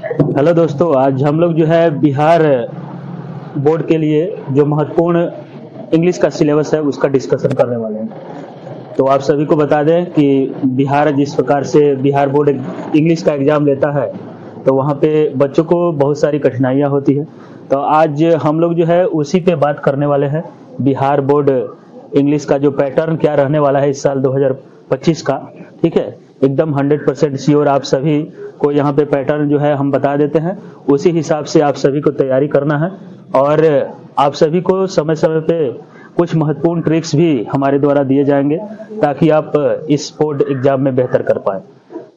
Hello दोस्तों, आज हम लोग जो है बिहार बोर्ड के लिए जो महत्वपूर्ण इंग्लिश का सिलेबस है उसका डिस्कशन करने वाले हैं। तो आप सभी को बता दें कि बिहार जिस प्रकार से बिहार बोर्ड इंग्लिश का एग्ज़ाम लेता है तो वहाँ पे बच्चों को बहुत सारी कठिनाइयाँ होती है। तो आज हम लोग जो है उसी पे बात करने वाले हैं। बिहार बोर्ड इंग्लिश का जो पैटर्न क्या रहने वाला है इस साल 2025 का, ठीक है। एकदम 100% श्योर आप सभी को यहाँ पे पैटर्न जो है हम बता देते हैं, उसी हिसाब से आप सभी को तैयारी करना है। और आप सभी को समय समय पे कुछ महत्वपूर्ण ट्रिक्स भी हमारे द्वारा दिए जाएंगे ताकि आप इस बोर्ड एग्जाम में बेहतर कर पाए।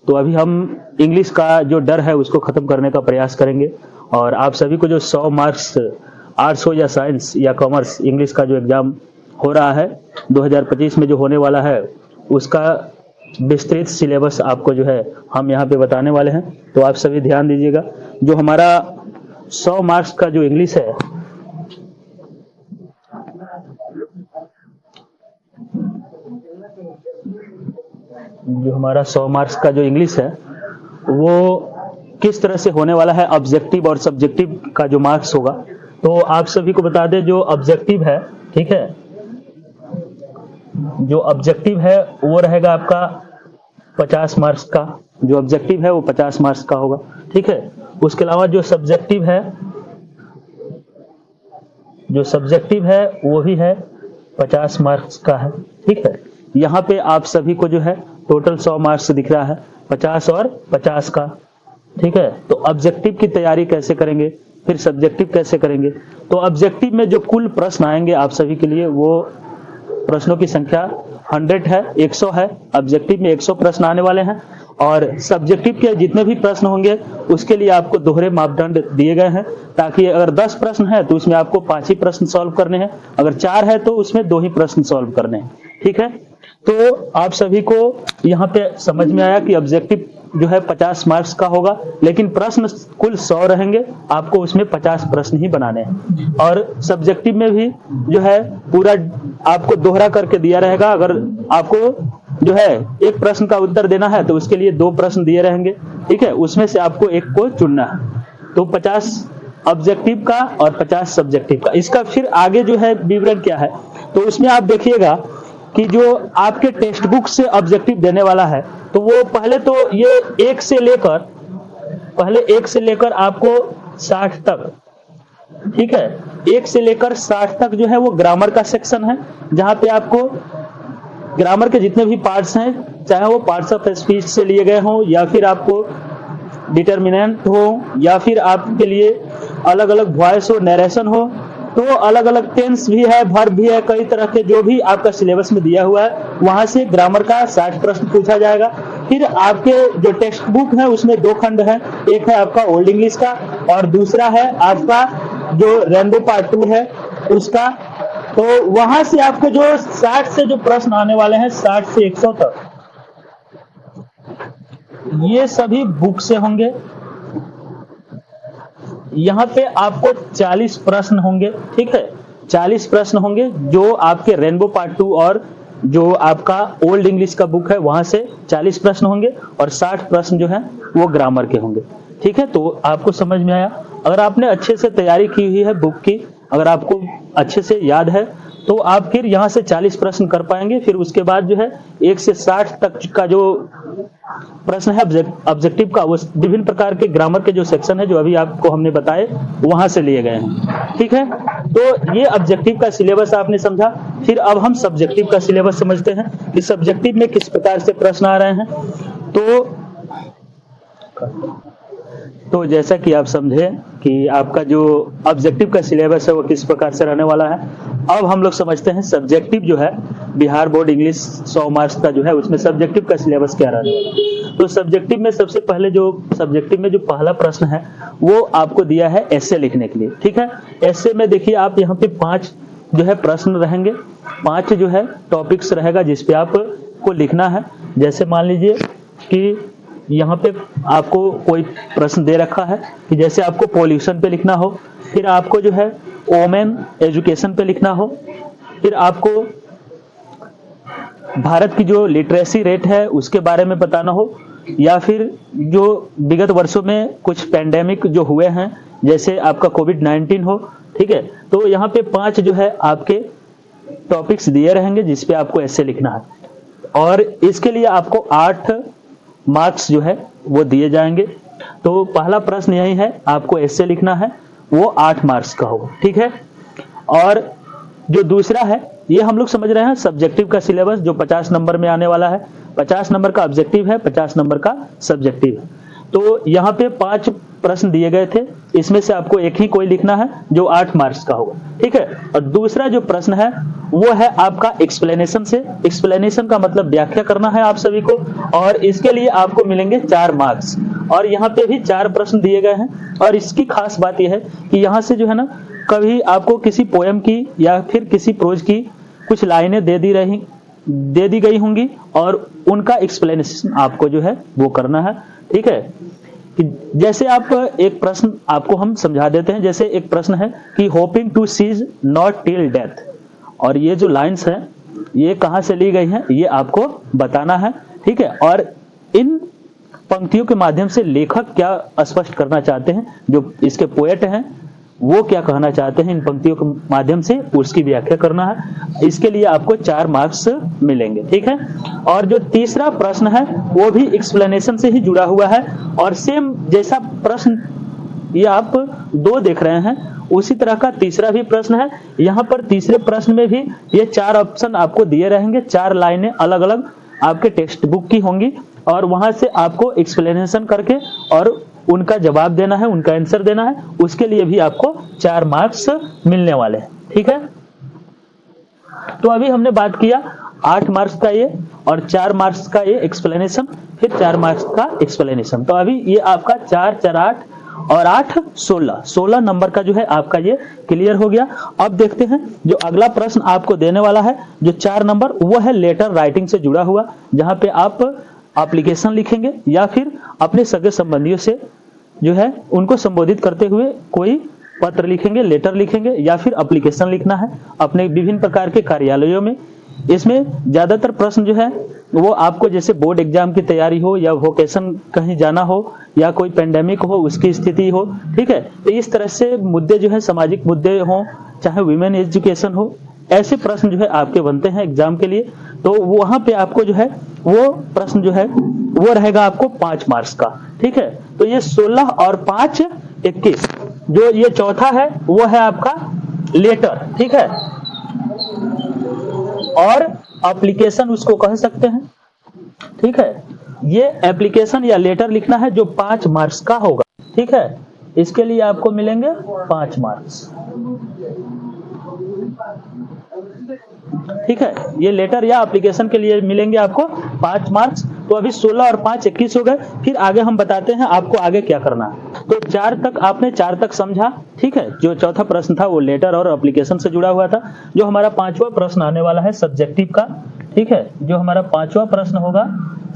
तो अभी हम इंग्लिश का जो डर है उसको खत्म करने का प्रयास करेंगे और आप सभी को जो 100 मार्क्स आर्ट्स हो या साइंस या कॉमर्स इंग्लिश का जो एग्जाम हो रहा है 2025 में जो होने वाला है उसका विस्तृत सिलेबस आपको जो है हम यहाँ पे बताने वाले हैं। तो आप सभी ध्यान दीजिएगा। जो हमारा 100 मार्क्स का जो इंग्लिश है, जो हमारा 100 मार्क्स का जो इंग्लिश है वो किस तरह से होने वाला है, ऑब्जेक्टिव और सब्जेक्टिव का जो मार्क्स होगा। तो आप सभी को बता दें जो ऑब्जेक्टिव है, ठीक है, जो ऑब्जेक्टिव है वो रहेगा आपका 50 मार्क्स का। जो ऑब्जेक्टिव है वो 50 मार्क्स का होगा, ठीक है। उसके अलावा जो सब्जेक्टिव है, जो सब्जेक्टिव है वो भी है 50 मार्क्स का है, ठीक है। यहाँ पे आप सभी को जो है टोटल 100 मार्क्स दिख रहा है, 50 और 50 का, ठीक है। तो ऑब्जेक्टिव की तैयारी कैसे करेंगे, फिर सब्जेक्टिव कैसे करेंगे। तो ऑब्जेक्टिव में जो कुल प्रश्न आएंगे आप सभी के लिए वो प्रश्नों की संख्या 100 है, 100 है। ऑब्जेक्टिव में 100 प्रश्न आने वाले हैं और सब्जेक्टिव के जितने भी प्रश्न होंगे उसके लिए आपको दोहरे मापदंड दिए गए हैं ताकि अगर 10 प्रश्न है तो उसमें आपको 5 ही प्रश्न सॉल्व करने हैं, अगर 4 है तो उसमें 2 ही प्रश्न सॉल्व करने हैं, ठीक है। तो आप सभी को यहाँ पे समझ में आया कि ऑब्जेक्टिव जो है 50 मार्क्स का होगा, लेकिन प्रश्न कुल 100 रहेंगे, आपको उसमें 50 प्रश्न ही बनाने हैं। और सब्जेक्टिव में भी जो है पूरा आपको दोहरा करके दिया रहेगा। अगर आपको जो है एक प्रश्न का उत्तर देना है तो उसके लिए 2 प्रश्न दिए रहेंगे, ठीक है, उसमें से आपको एक को चुनना है। तो 50 ऑब्जेक्टिव का और 50 सब्जेक्टिव का। इसका फिर आगे जो है विवरण क्या है, तो उसमें आप देखिएगा कि जो आपके टेक्स्ट बुक से ऑब्जेक्टिव देने वाला है तो वो पहले तो ये 1 से लेकर आपको 60 तक, ठीक है, 1 से लेकर 60 तक जो है वो ग्रामर का सेक्शन है, जहां पे आपको ग्रामर के जितने भी पार्ट्स हैं, चाहे वो पार्ट्स ऑफ स्पीच से लिए गए हों या फिर आपको डिटर्मिनेंट हो या फिर आपके लिए अलग अलग वॉइस हो, नरेशन हो, तो अलग अलग टेंस भी है, वर्ब भी है, कई तरह के जो भी आपका सिलेबस में दिया हुआ है वहां से ग्रामर का 60 प्रश्न पूछा जाएगा। फिर आपके जो टेक्स्ट बुक है उसमें 2 खंड है, एक है आपका ओल्ड इंग्लिश का और दूसरा है आपका जो रेनबो पार्ट 2 है उसका। तो वहां से आपको जो 60 से जो प्रश्न आने वाले हैं 60 से 100 तक, ये सभी बुक से होंगे। यहाँ पे आपको 40 प्रश्न होंगे, ठीक है, 40 प्रश्न होंगे जो आपके रेनबो पार्ट 2 और जो आपका ओल्ड इंग्लिश का बुक है वहां से 40 प्रश्न होंगे और 60 प्रश्न जो है वो ग्रामर के होंगे, ठीक है। तो आपको समझ में आया। अगर आपने अच्छे से तैयारी की हुई है बुक की, अगर आपको अच्छे से याद है तो आप फिर यहाँ से 40 प्रश्न कर पाएंगे। फिर उसके बाद जो है 1 से 60 तक का जो प्रश्न है ऑब्जेक्टिव का, वो विभिन्न प्रकार के ग्रामर के जो सेक्शन है जो अभी आपको हमने बताए वहां से लिए गए हैं, ठीक है। तो ये ऑब्जेक्टिव का सिलेबस आपने समझा। फिर अब हम सब्जेक्टिव का सिलेबस समझते हैं कि सब्जेक्टिव में किस प्रकार से प्रश्न आ रहे हैं। तो जैसा कि आप समझे कि आपका जो ऑब्जेक्टिव का सिलेबस है वो किस प्रकार से रहने वाला है, अब हम लोग समझते हैं सब्जेक्टिव जो है बिहार बोर्ड इंग्लिश 100 मार्क्स का जो है उसमें सब्जेक्टिव का सिलेबस क्या रहने वाला है। तो सब्जेक्टिव में सबसे पहले जो सब्जेक्टिव में जो पहला प्रश्न है वो आपको दिया है एसे लिखने के लिए, ठीक है। एसे में देखिए आप यहाँ पे 5 जो है प्रश्न रहेंगे, 5 जो है टॉपिक्स रहेगा जिस पे आपको लिखना है। जैसे मान लीजिए कि यहाँ पे आपको कोई प्रश्न दे रखा है कि जैसे आपको पॉल्यूशन पे लिखना हो, फिर आपको जो है वोमेन एजुकेशन पे लिखना हो, फिर आपको भारत की जो लिटरेसी रेट है उसके बारे में बताना हो, या फिर जो विगत वर्षों में कुछ पैंडेमिक जो हुए हैं, जैसे आपका कोविड-19 हो, ठीक है, तो यहाँ पे 5 जो है आपके टॉपिक्स दिए रहेंगे जिस पे आपको ऐसे लिखना है, और इसके लिए आपको 8 मार्क्स जो है वो दिए जाएंगे। तो पहला प्रश्न यही है, आपको ऐसे लिखना है, वो 8 मार्क्स का होगा, ठीक है। और जो दूसरा है, ये हम लोग समझ रहे हैं सब्जेक्टिव का सिलेबस जो 50 नंबर में आने वाला है। 50 नंबर का ऑब्जेक्टिव है, 50 नंबर का सब्जेक्टिव है। तो यहाँ पे 5 प्रश्न दिए गए थे, इसमें से आपको एक ही कोई लिखना है जो 8 मार्क्स का होगा, ठीक है। और दूसरा जो प्रश्न है वो है आपका एक्सप्लेनेशन से। एक्सप्लेनेशन का मतलब व्याख्या करना है आप सभी को, और इसके लिए आपको मिलेंगे 4 मार्क्स। और यहाँ पे भी 4 प्रश्न दिए गए हैं, और इसकी खास बात यह है कि यहाँ से जो है ना, कभी आपको किसी पोएम की या फिर किसी प्रोज की कुछ लाइनें दे दी गई होंगी, और उनका एक्सप्लेनेशन आपको जो है वो करना है, ठीक है। कि जैसे आप एक प्रश्न आपको हम समझा देते हैं, जैसे एक प्रश्न है कि hoping to cease not till death, और ये जो लाइंस हैं ये कहाँ से ली गई हैं ये आपको बताना है, ठीक है। और इन पंक्तियों के माध्यम से लेखक क्या स्पष्ट करना चाहते हैं, जो इसके पोएट हैं वो क्या कहना चाहते हैं इन पंक्तियों के माध्यम से, उसकी व्याख्या करना है। इसके लिए आपको 4 मार्क्स मिलेंगे, ठीक है। और जो तीसरा प्रश्न है वो भी एक्सप्लेनेशन से ही जुड़ा हुआ है, और सेम जैसा प्रश्न ये आप 2 देख रहे हैं, उसी तरह का तीसरा भी प्रश्न है। यहाँ पर तीसरे प्रश्न में भी ये 4 ऑप्शन आपको दिए रहेंगे, 4 लाइनें अलग अलग आपके टेक्स्ट बुक की होंगी, और वहां से आपको एक्सप्लेनेशन करके और उनका जवाब देना है, उनका आंसर देना है। उसके लिए भी आपको 4 मार्क्स मिलने वाले हैं, ठीक है। तो अभी हमने बात किया 8 मार्क्स का ये, और 4 मार्क्स का ये एक्सप्लेनेशन, फिर 4 मार्क्स का एक्सप्लेनेशन। तो अभी ये आपका 4 4 8 और 8 16 नंबर का जो है आपका ये क्लियर हो गया। अब देखते हैं जो अगला प्रश्न आपको देने वाला है, जो 4 नंबर, वो है लेटर राइटिंग से जुड़ा हुआ, जहां पे आप एप्लीकेशन लिखेंगे या फिर अपने सगे संबंधियों से जो है उनको संबोधित करते हुए कोई पत्र लिखेंगे, लेटर लिखेंगे, या फिर एप्लीकेशन लिखना है अपने विभिन्न प्रकार के कार्यालयों में। इसमें ज्यादातर प्रश्न जो है वो आपको जैसे बोर्ड एग्जाम की तैयारी हो, या वोकेशन कहीं जाना हो, या कोई पेंडेमिक हो उसकी स्थिति हो, ठीक है। तो इस तरह से मुद्दे जो है सामाजिक मुद्दे हो, चाहे वीमेन एजुकेशन हो, ऐसे प्रश्न जो है आपके बनते हैं एग्जाम के लिए। तो वहां पे आपको जो है वो प्रश्न जो है वो रहेगा आपको 5 मार्क्स का, ठीक है। तो ये 16 और 5 21, जो ये चौथा है वो है आपका लेटर, ठीक है, और एप्लीकेशन उसको कह सकते हैं, ठीक है। ये एप्लीकेशन या लेटर लिखना है जो 5 मार्क्स का होगा, ठीक है। इसके लिए आपको मिलेंगे 5 मार्क्स, ठीक है। ये लेटर या एप्लीकेशन के लिए मिलेंगे आपको 5 मार्क्स। तो अभी 16 और 5 21 हो गए। फिर आगे हम बताते हैं आपको आगे क्या करना है। तो 4 तक आपने 4 तक समझा, ठीक है। जो चौथा प्रश्न था वो लेटर और एप्लीकेशन से जुड़ा हुआ था। जो हमारा 5वां प्रश्न आने वाला है सब्जेक्टिव का, ठीक है, जो हमारा 5वां प्रश्न होगा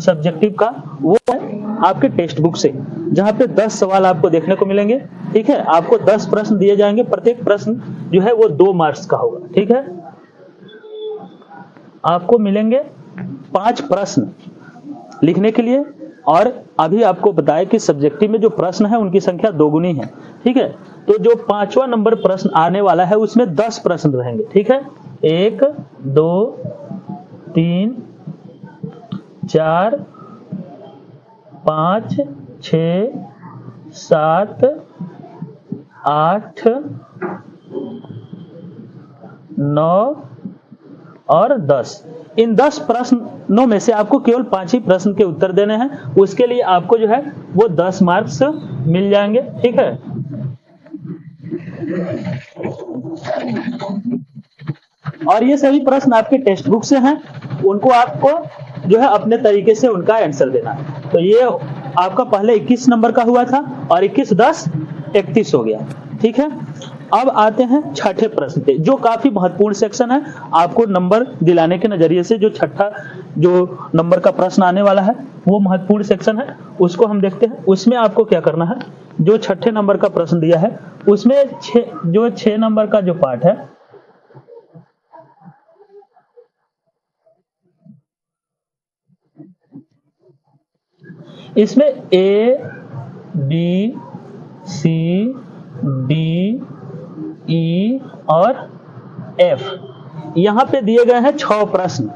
सब्जेक्टिव का, वो है आपके टेक्स्ट बुक से, जहां पे 10 सवाल आपको देखने को मिलेंगे, ठीक है। आपको 10 प्रश्न दिए जाएंगे, प्रत्येक प्रश्न जो है वो 2 मार्क्स का होगा, ठीक है। आपको मिलेंगे 5 प्रश्न लिखने के लिए, और अभी आपको बताया कि सब्जेक्टिव में जो प्रश्न है उनकी संख्या 2 गुनी है, ठीक है। तो जो 5वां नंबर प्रश्न आने वाला है उसमें 10 प्रश्न रहेंगे, ठीक है। 1 2 3 4 5 6 7 8 9 और 10। इन 10 प्रश्नों में से आपको केवल 5 ही प्रश्न के उत्तर देने हैं। उसके लिए आपको जो है वो 10 मार्क्स मिल जाएंगे, ठीक है। और ये सभी प्रश्न आपके टेक्स्ट बुक से हैं, उनको आपको जो है अपने तरीके से उनका आंसर देना है। तो ये आपका पहले 21 नंबर का हुआ था, और 21 10 31 हो गया, ठीक है। अब आते हैं छठे प्रश्न पे, जो काफी महत्वपूर्ण सेक्शन है। आपको नंबर दिलाने के नजरिए से जो छठा जो नंबर का प्रश्न आने वाला है वो महत्वपूर्ण सेक्शन है, उसको हम देखते हैं। उसमें आपको क्या करना है, जो छठे नंबर का प्रश्न दिया है उसमें 6 नंबर का जो पार्ट है, इसमें A B C D E और एफ यहाँ पे दिए गए हैं 6 प्रश्न।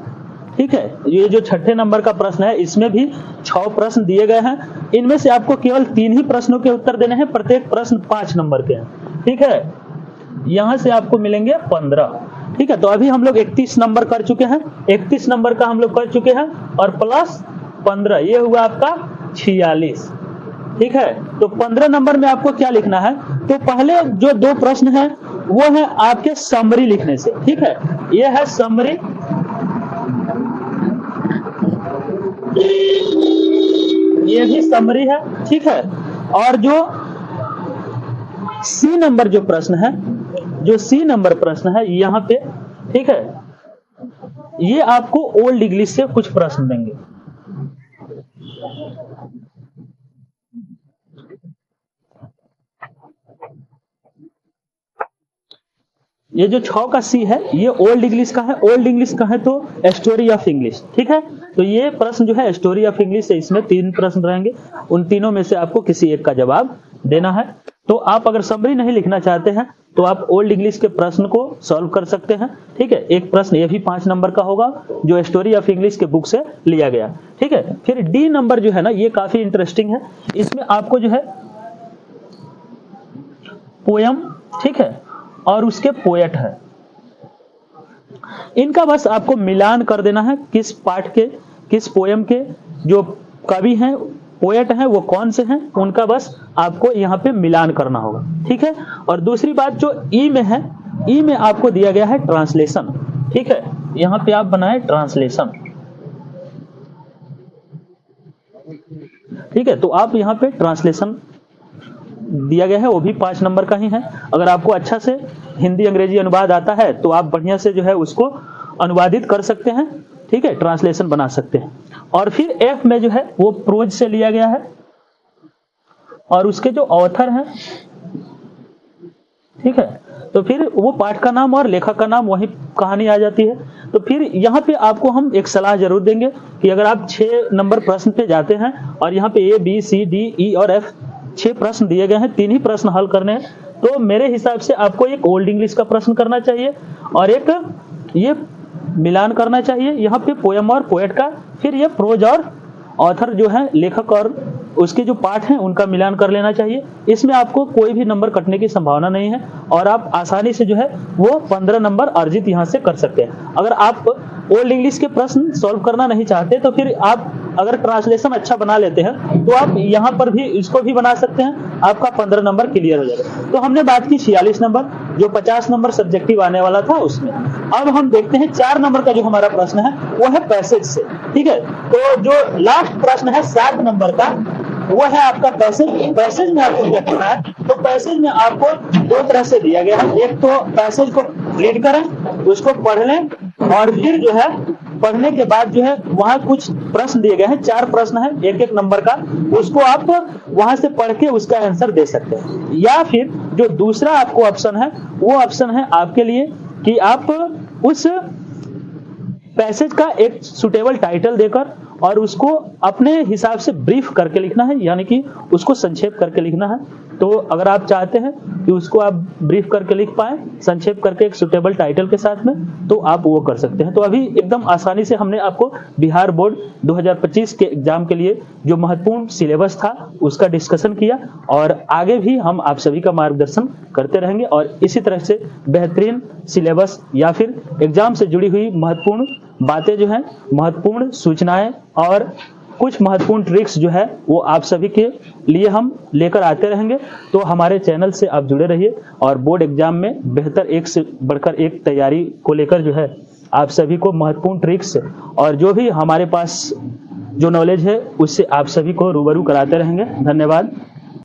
ठीक है, ये जो छठे नंबर का प्रश्न है इसमें भी 6 प्रश्न दिए गए हैं। इनमें से आपको केवल 3 ही प्रश्नों के उत्तर देने हैं, प्रत्येक प्रश्न 5 नंबर के हैं। ठीक है, यहां से आपको मिलेंगे 15। ठीक है, तो अभी हम लोग 31 नंबर कर चुके हैं, 31 नंबर का हम लोग कर चुके हैं और प्लस 15 ये हुआ आपका 46। ठीक है, तो 15 नंबर में आपको क्या लिखना है, तो पहले जो 2 प्रश्न हैं वो है आपके समरी लिखने से। ठीक है, ये है समरी, ये भी समरी है। ठीक है, और जो सी नंबर जो प्रश्न है, जो सी नंबर प्रश्न है यहाँ पे, ठीक है, ये आपको ओल्ड इंग्लिश से कुछ प्रश्न देंगे। ये जो 6 का सी है ये ओल्ड इंग्लिश का है। ओल्ड इंग्लिश का है तो स्टोरी ऑफ इंग्लिश। ठीक है, तो ये प्रश्न जो है स्टोरी ऑफ इंग्लिश से, इसमें 3 प्रश्न रहेंगे, उन तीनों में से आपको किसी एक का जवाब देना है। तो आप अगर समरी नहीं लिखना चाहते हैं तो आप ओल्ड इंग्लिश के प्रश्न को सॉल्व कर सकते हैं। ठीक है, एक प्रश्न ये भी 5 नंबर का होगा जो स्टोरी ऑफ इंग्लिश के बुक से लिया गया। ठीक है, फिर डी नंबर जो है ना ये काफी इंटरेस्टिंग है। इसमें आपको जो है पोयम, ठीक है, और उसके पोएट है, इनका बस आपको मिलान कर देना है, किस पाठ के, किस पोयम के जो कवि हैं, पोएट हैं, वो कौन से हैं, उनका बस आपको यहाँ पे मिलान करना होगा। ठीक है, और दूसरी बात जो ई में है, ई में आपको दिया गया है ट्रांसलेशन। ठीक है, यहाँ पे आप बनाए ट्रांसलेशन। ठीक है, तो आप यहाँ पे ट्रांसलेशन दिया गया है, वो भी 5 नंबर का ही है। अगर आपको अच्छा से हिंदी अंग्रेजी अनुवाद आता है तो आप बढ़िया से जो है उसको अनुवादित कर सकते हैं। ठीक है, ट्रांसलेशन बना सकते हैं। और फिर एफ में जो है वो प्रोज से लिया गया है और उसके जो ऑथर हैं, ठीक है, तो फिर वो पाठ का नाम और लेखक का नाम, वही कहानी आ जाती है। तो फिर यहाँ पे आपको हम एक सलाह जरूर देंगे कि अगर आप 6 नंबर प्रश्न पे जाते हैं और यहाँ पे A B C D E और एफ 6 प्रश्न दिए गए हैं, 3 ही प्रश्न हल करने हैं, तो मेरे हिसाब से आपको एक ओल्ड इंग्लिश का प्रश्न करना चाहिए और एक ये मिलान करना चाहिए यहाँ पे पोयम और पोएट का, फिर ये प्रोज और ऑथर जो है लेखक और उसके जो पाठ हैं उनका मिलान कर लेना चाहिए। इसमें आपको कोई भी नंबर कटने की संभावना नहीं है और आप आसानी से जो है वो 15 नंबर अर्जित यहाँ से कर सकते हैं। अगर आप ओल्ड इंग्लिश के प्रश्न सॉल्व करना नहीं चाहते तो फिर आप अगर ट्रांसलेशन अच्छा बना लेते हैं तो आप यहाँ पर भी इसको भी बना सकते हैं, आपका 15 नंबर क्लियर हो जाएगा। तो हमने बात की 46 नंबर जो 50 नंबर सब्जेक्टिव आने वाला था उसमें। अब हम देखते हैं 4 नंबर का जो हमारा प्रश्न है वो है पैसेज से। ठीक है, तो जो लास्ट प्रश्न है 7 नंबर का वो है आपका पैसेज। पैसेज में आपको क्या करना है, तो पैसेज में आपको 2 तरह से दिया गया है। एक तो पैसेज को रीड करें, उसको पढ़ लें और फिर जो है पढ़ने के बाद जो है वहां कुछ प्रश्न दिए गए हैं, 4 प्रश्न है 1-1 नंबर का, उसको आप वहां से पढ़ के उसका आंसर दे सकते हैं। या फिर जो दूसरा आपको ऑप्शन है वो ऑप्शन है आपके लिए कि आप उस पैसेज का एक सुटेबल टाइटल देकर और उसको अपने हिसाब से ब्रीफ करके लिखना है, यानी कि उसको संक्षेप करके लिखना है। तो अगर आप चाहते हैं कि उसको आप ब्रीफ करके लिख पाए संक्षेप करके एक सुटेबल टाइटल के साथ में, तो आप वो कर सकते हैं। तो अभी एकदम आसानी से हमने आपको बिहार बोर्ड 2025 के एग्जाम के लिए जो महत्वपूर्ण सिलेबस था उसका डिस्कशन किया और आगे भी हम आप सभी का मार्गदर्शन करते रहेंगे और इसी तरह से बेहतरीन सिलेबस या फिर एग्जाम से जुड़ी हुई महत्वपूर्ण बातें जो हैं, महत्वपूर्ण सूचनाएं और कुछ महत्वपूर्ण ट्रिक्स जो है वो आप सभी के लिए हम लेकर आते रहेंगे। तो हमारे चैनल से आप जुड़े रहिए और बोर्ड एग्जाम में बेहतर एक से बढ़कर एक तैयारी को लेकर जो है आप सभी को महत्वपूर्ण ट्रिक्स और जो भी हमारे पास जो नॉलेज है उससे आप सभी को रूबरू कराते रहेंगे। धन्यवाद।